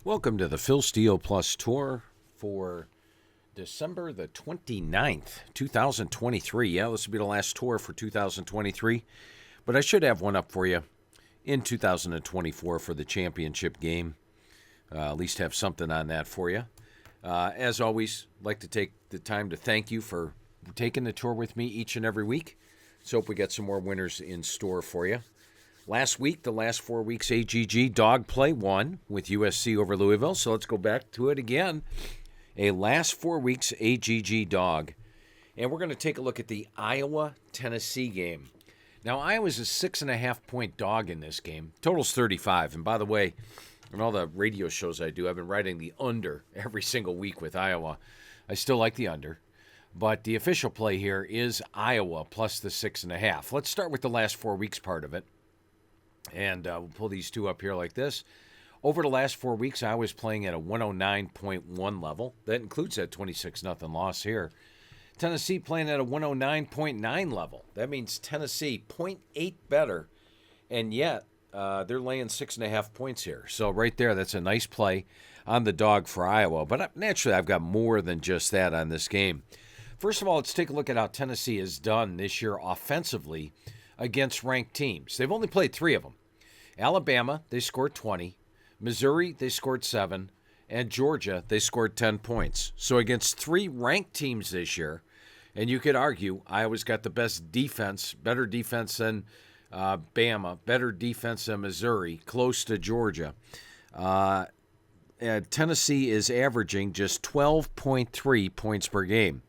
Welcome to the Phil Steele Plus tour for December the 29th, 2023. Yeah, this will be the last tour for 2023, but I should have one up for you in 2024 for the championship game. At least have something on that for you. As always, I'd like to take the time to thank you for taking the tour with me each and every week. Let's hope we get some more winners in store for you. Last week, the last 4 weeks, AGG dog play won with USC over Louisville. So let's go back to it again. A last 4 weeks AGG dog. And we're going to take a look at the Iowa-Tennessee game. Now, Iowa's a 6.5-point dog in this game. Total's 35. And by the way, in all the radio shows I do, I've been writing the under every single week with Iowa. I still like the under. But the official play here is Iowa plus the 6.5. Let's start with the last 4 weeks part of it. And we'll pull these two up here like this. Over the last 4 weeks, I was playing at a 109.1 level. That includes that 26-0 loss here. Tennessee playing at a 109.9 level. That means Tennessee 0.8 better, and yet they're laying 6.5 points here. So right there, that's a nice play on the dog for Iowa. But naturally, I've got more than just that on this game. First of all, let's take a look at how Tennessee has done this year offensively against ranked teams. They've only played 3 of them. Alabama, they scored 20. Missouri, they scored 7. And Georgia, they scored 10 points. So against 3 ranked teams this year, and you could argue Iowa's got the best defense, better defense than Bama, better defense than Missouri, close to Georgia. Tennessee is averaging just 12.3 points per game.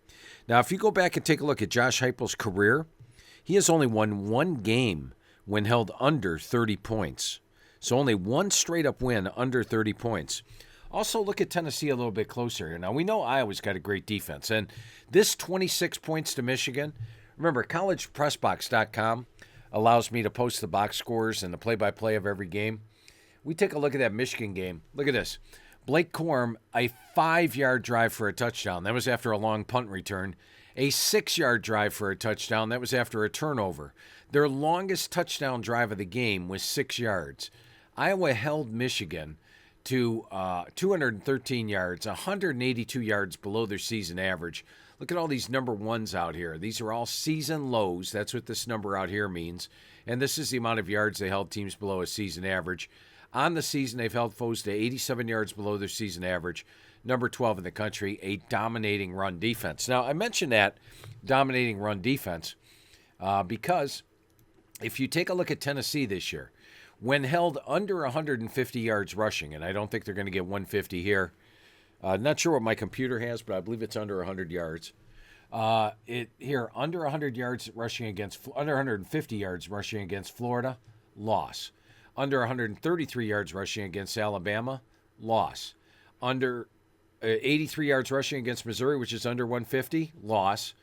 Now, if you go back and take a look at Josh Heupel's career, he has only won 1 game when held under 30 points. So only 1 straight-up win under 30 points. Also, look at Tennessee a little bit closer here. Now, we know Iowa's got a great defense. And this 26 points to Michigan, remember, collegepressbox.com allows me to post the box scores and the play-by-play of every game. We take a look at that Michigan game. Look at this. Blake Corum, a 5-yard drive for a touchdown. That was after a long punt return. A 6-yard drive for a touchdown. That was after a turnover. Their longest touchdown drive of the game was 6 yards. Iowa held Michigan to 213 yards, 182 yards below their season average. Look at all these number ones out here. These are all season lows. That's what this number out here means. And this is the amount of yards they held teams below a season average. On the season, they've held foes to 87 yards below their season average. Number 12 in the country, a dominating run defense. Now, I mentioned that dominating run defense because if you take a look at Tennessee this year, when held under 150 yards rushing, and I don't think they're going to get 150 here. Not sure what my computer has, but I believe it's under 100 yards. Under 100 yards rushing against, under 150 yards rushing against Florida, loss. Under 133 yards rushing against Alabama, loss. Under 83 yards rushing against Missouri, which is under 150, loss.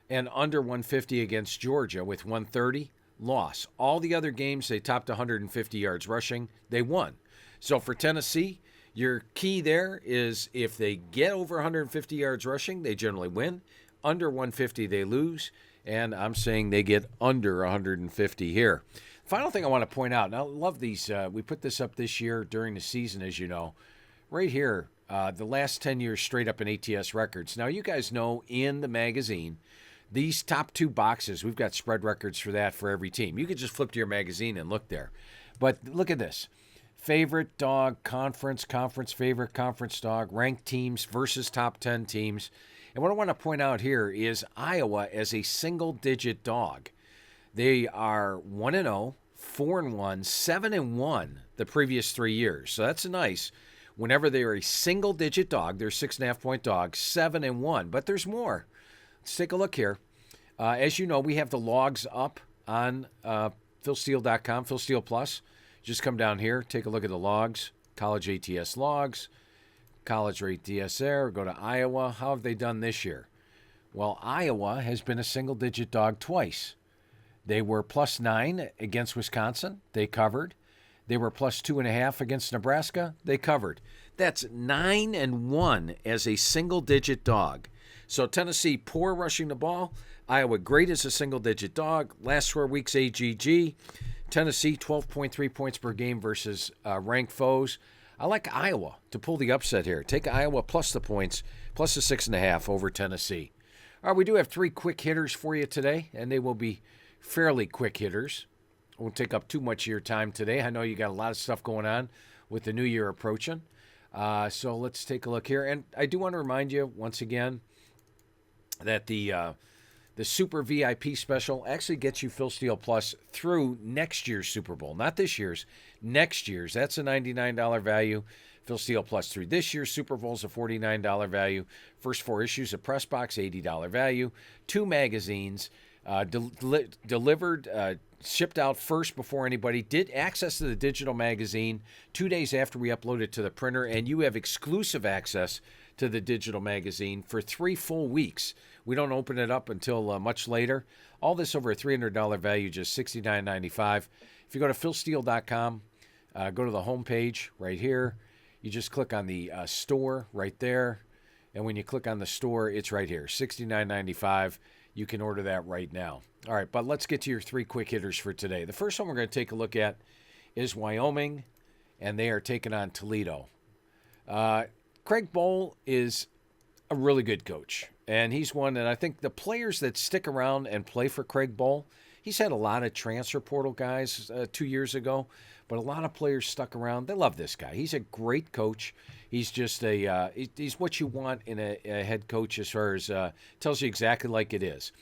And under 150 against Georgia with 130, loss. All the other games, they topped 150 yards rushing. They won. So for Tennessee, your key there is if they get over 150 yards rushing, they generally win. Under 150, they lose. And I'm saying they get under 150 here. Final thing I want to point out, and I love these. We put this up this year during the season, as you know. Right here, the last 10 years straight up in ATS records. Now, you guys know in the magazine, these top 2 boxes, we've got spread records for that for every team. You could just flip to your magazine and look there. But look at this. Favorite dog, conference favorite, conference dog, ranked teams versus top 10 teams. And what I want to point out here is Iowa as a single-digit dog. They are 1-0, 4-1, 7-1 the previous 3 years. So that's nice. Whenever they are a single-digit dog, they're a 6.5-point dog, 7-1. But there's more. Let's take a look here. As you know, we have the logs up on philsteele.com, Phil Steele Plus. Just come down here, take a look at the logs, college ATS logs, college ATS there, go to Iowa. How have they done this year? Well, Iowa has been a single-digit dog twice. They were +9 against Wisconsin. They covered. They were +2.5 against Nebraska. They covered. That's 9-1 as a single-digit dog. So Tennessee, poor rushing the ball. Iowa, great as a single-digit dog. Last 4 weeks, AGG. Tennessee, 12.3 points per game versus ranked foes. I like Iowa to pull the upset here. Take Iowa plus the points, plus the 6.5 over Tennessee. All right, we do have 3 quick hitters for you today, and they will be fairly quick hitters. Won't take up too much of your time today. I know you got a lot of stuff going on with the new year approaching. So let's take a look here. And I do want to remind you, once again, that the Super VIP special actually gets you Phil Steele Plus through next year's Super Bowl. Not this year's, next year's. That's a $99 value. Phil Steele Plus through this year's Super Bowl is a $49 value. First 4 issues of Press Box, $80 value. 2 magazines delivered, shipped out first before anybody. Did access to the digital magazine 2 days after we upload it to the printer, and you have exclusive access to the digital magazine for 3 full weeks. We don't open it up until much later. All this over a $300 value, just $69.95. If you go to philsteele.com, go to the homepage right here. You just click on the store right there. And when you click on the store, it's right here, $69.95. You can order that right now. All right, but let's get to your 3 quick hitters for today. The first one we're going to take a look at is Wyoming, and they are taking on Toledo. Craig Bohl is a really good coach, and he's one that I think the players that stick around and play for Craig Bohl, he's had a lot of transfer portal guys 2 years ago, but a lot of players stuck around. They love this guy. He's a great coach. He's just he's what you want in a head coach as far as tells you exactly like it is.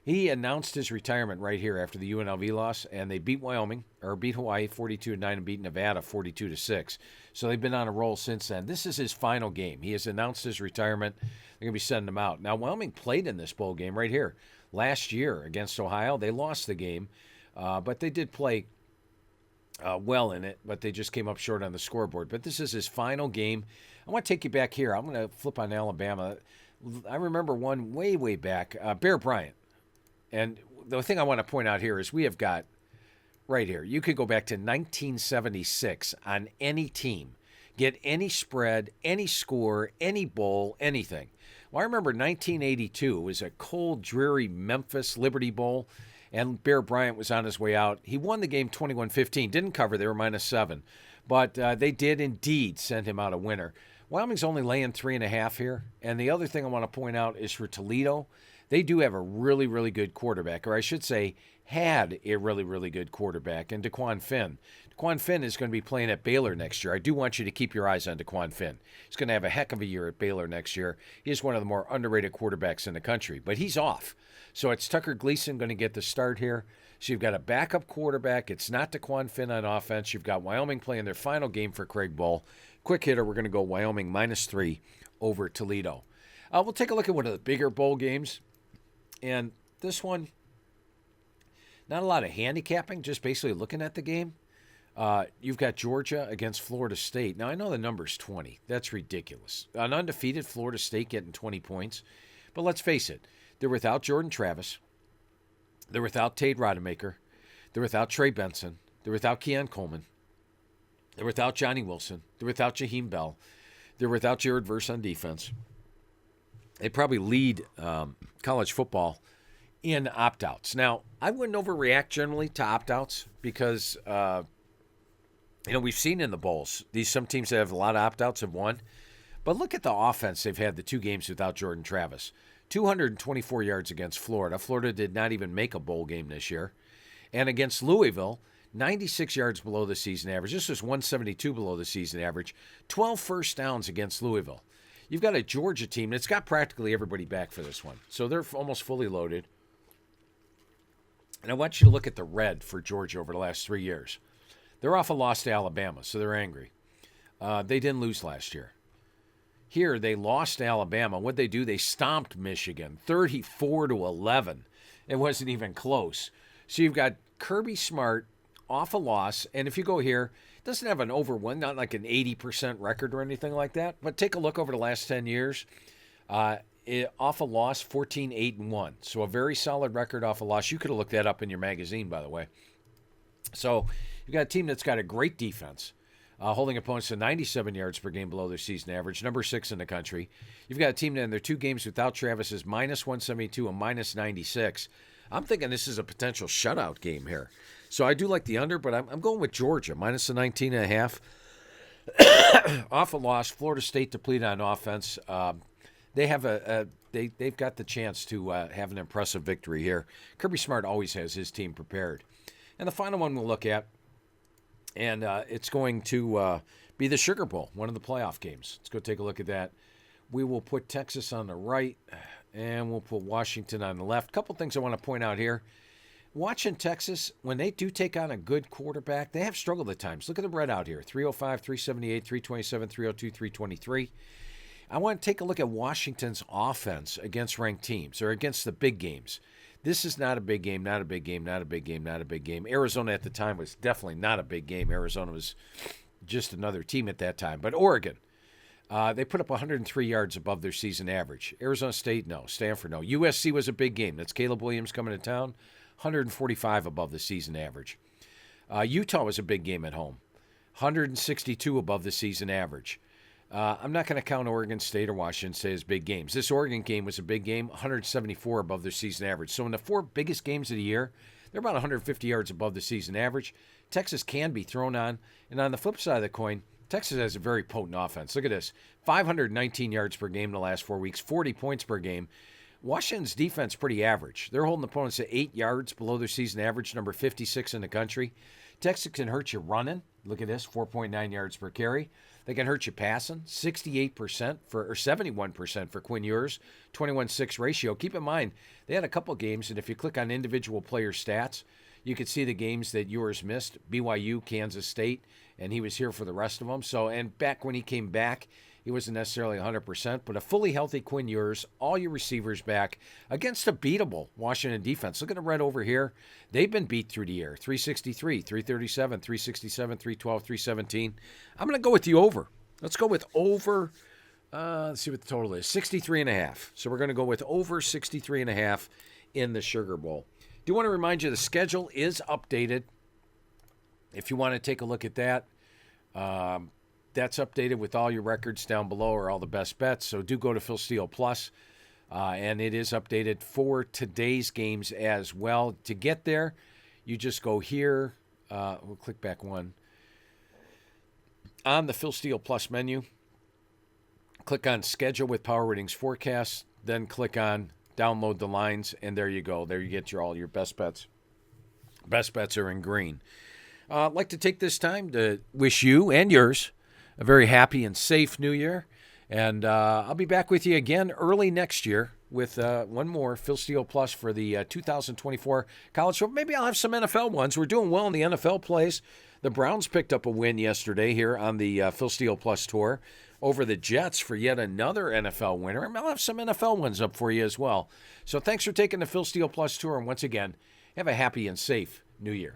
He announced his retirement right here after the UNLV loss, and they beat beat Hawaii 42-9 and beat Nevada 42-6. So they've been on a roll since then. This is his final game. He has announced his retirement. They're going to be sending him out. Now, Wyoming played in this bowl game right here last year against Ohio. They lost the game, but they did play well in it, but they just came up short on the scoreboard. But this is his final game. I want to take you back here. I'm going to flip on Alabama. I remember one way, way back, Bear Bryant. And the thing I want to point out here is we have got right here, you could go back to 1976 on any team, get any spread, any score, any bowl, anything. Well, I remember 1982 was a cold, dreary Memphis Liberty Bowl, and Bear Bryant was on his way out. He won the game 21-15, didn't cover, they were -7, but they did indeed send him out a winner. Wyoming's only laying 3.5 here, and the other thing I want to point out is for Toledo, they do have a really, really good quarterback, or I should say had a really, really good quarterback, and DeQuan Finn. DeQuan Finn is going to be playing at Baylor next year. I do want you to keep your eyes on DeQuan Finn. He's going to have a heck of a year at Baylor next year. He is one of the more underrated quarterbacks in the country, but he's off. So it's Tucker Gleason going to get the start here. So you've got a backup quarterback. It's not DeQuan Finn on offense. You've got Wyoming playing their final game for Craig Bohl. Quick hitter, we're going to go Wyoming -3 over Toledo. We'll take a look at one of the bigger bowl games. And this one, not a lot of handicapping, just basically looking at the game. You've got Georgia against Florida State. Now, I know the number's 20. That's ridiculous. An undefeated Florida State getting 20 points. But let's face it, they're without Jordan Travis. They're without Tate Rodemaker. They're without Trey Benson. They're without Keon Coleman. They're without Johnny Wilson. They're without Jaheim Bell. They're without Jared Verse on defense. They probably lead college football in opt-outs. Now, I wouldn't overreact generally to opt-outs because, we've seen in the bowls, some teams that have a lot of opt-outs have won. But look at the offense they've had the 2 games without Jordan Travis. 224 yards against Florida. Florida did not even make a bowl game this year. And against Louisville, 96 yards below the season average. This was 172 below the season average. 12 first downs against Louisville. You've got a Georgia team that's got practically everybody back for this one. So they're almost fully loaded. And I want you to look at the red for Georgia over the last 3 years. They're off a loss to Alabama, so they're angry. They didn't lose last year. Here, they lost to Alabama. What'd they do? They stomped Michigan, 34-11. It wasn't even close. So you've got Kirby Smart off a loss. And if you go here, it doesn't have an over one, not like an 80% record or anything like that. But take a look over the last 10 years. Off a loss, 14-8-1. So a very solid record off a loss. You could have looked that up in your magazine, by the way. So you've got a team that's got a great defense, holding opponents to 97 yards per game below their season average, number 6 in the country. You've got a team that in their 2 games without Travis is -172 and -96. I'm thinking this is a potential shutout game here. So I do like the under, but I'm going with Georgia, -19.5. Off a loss, Florida State depleted on offense. They have they've got the chance to have an impressive victory here. Kirby Smart always has his team prepared. And the final one we'll look at, and it's going to be the Sugar Bowl, one of the playoff games. Let's go take a look at that. We will put Texas on the right, and we'll put Washington on the left. Couple things I want to point out here. Watching Texas, when they do take on a good quarterback, they have struggled at times. Look at the red out here, 305, 378, 327, 302, 323. I want to take a look at Washington's offense against ranked teams or against the big games. This is not a big game, not a big game, not a big game, not a big game. Arizona at the time was definitely not a big game. Arizona was just another team at that time. But Oregon, they put up 103 yards above their season average. Arizona State, no. Stanford, no. USC was a big game. That's Caleb Williams coming to town, 145 above the season average. Utah was a big game at home, 162 above the season average. I'm not going to count Oregon State or Washington State as big games. This Oregon game was a big game, 174 above their season average. So in the four biggest games of the year, they're about 150 yards above the season average. Texas can be thrown on. And on the flip side of the coin, Texas has a very potent offense. Look at this, 519 yards per game in the last 4 weeks, 40 points per game. Washington's defense pretty average. They're holding opponents at 8 yards below their season average, number 56 in the country. Texas can hurt you running. Look at this, 4.9 yards per carry. They can hurt you passing, 68% or 71% for Quinn Ewers, 21-6 ratio. Keep in mind, they had a couple games, and if you click on individual player stats, you could see the games that Ewers missed, BYU, Kansas State, and he was here for the rest of them. So, and back when he came back, he wasn't necessarily 100%, but a fully healthy Quinn Ewers, all your receivers back against a beatable Washington defense. Look at the red over here. They've been beat through the air, 363, 337, 367, 312, 317. I'm going to go with the over. Let's go with over. Let's see what the total is, 63.5. So we're going to go with over 63.5 in the Sugar Bowl. Do want to remind you the schedule is updated. If you want to take a look at that, that's updated with all your records down below or all the best bets. So do go to Phil Steele Plus, and it is updated for today's games as well. To get there, you just go here. We'll click back one. On the Phil Steele Plus menu, click on Schedule with Power Ratings Forecast, then click on Download the Lines, and there you go. There you get all your best bets. Best bets are in green. I'd like to take this time to wish you and yours a very happy and safe New Year. And I'll be back with you again early next year with one more Phil Steele Plus for the 2024 college show. Maybe I'll have some NFL ones. We're doing well in the NFL plays. The Browns picked up a win yesterday here on the Phil Steele Plus tour over the Jets for yet another NFL winner. And I'll have some NFL ones up for you as well. So thanks for taking the Phil Steele Plus tour. And once again, have a happy and safe New Year.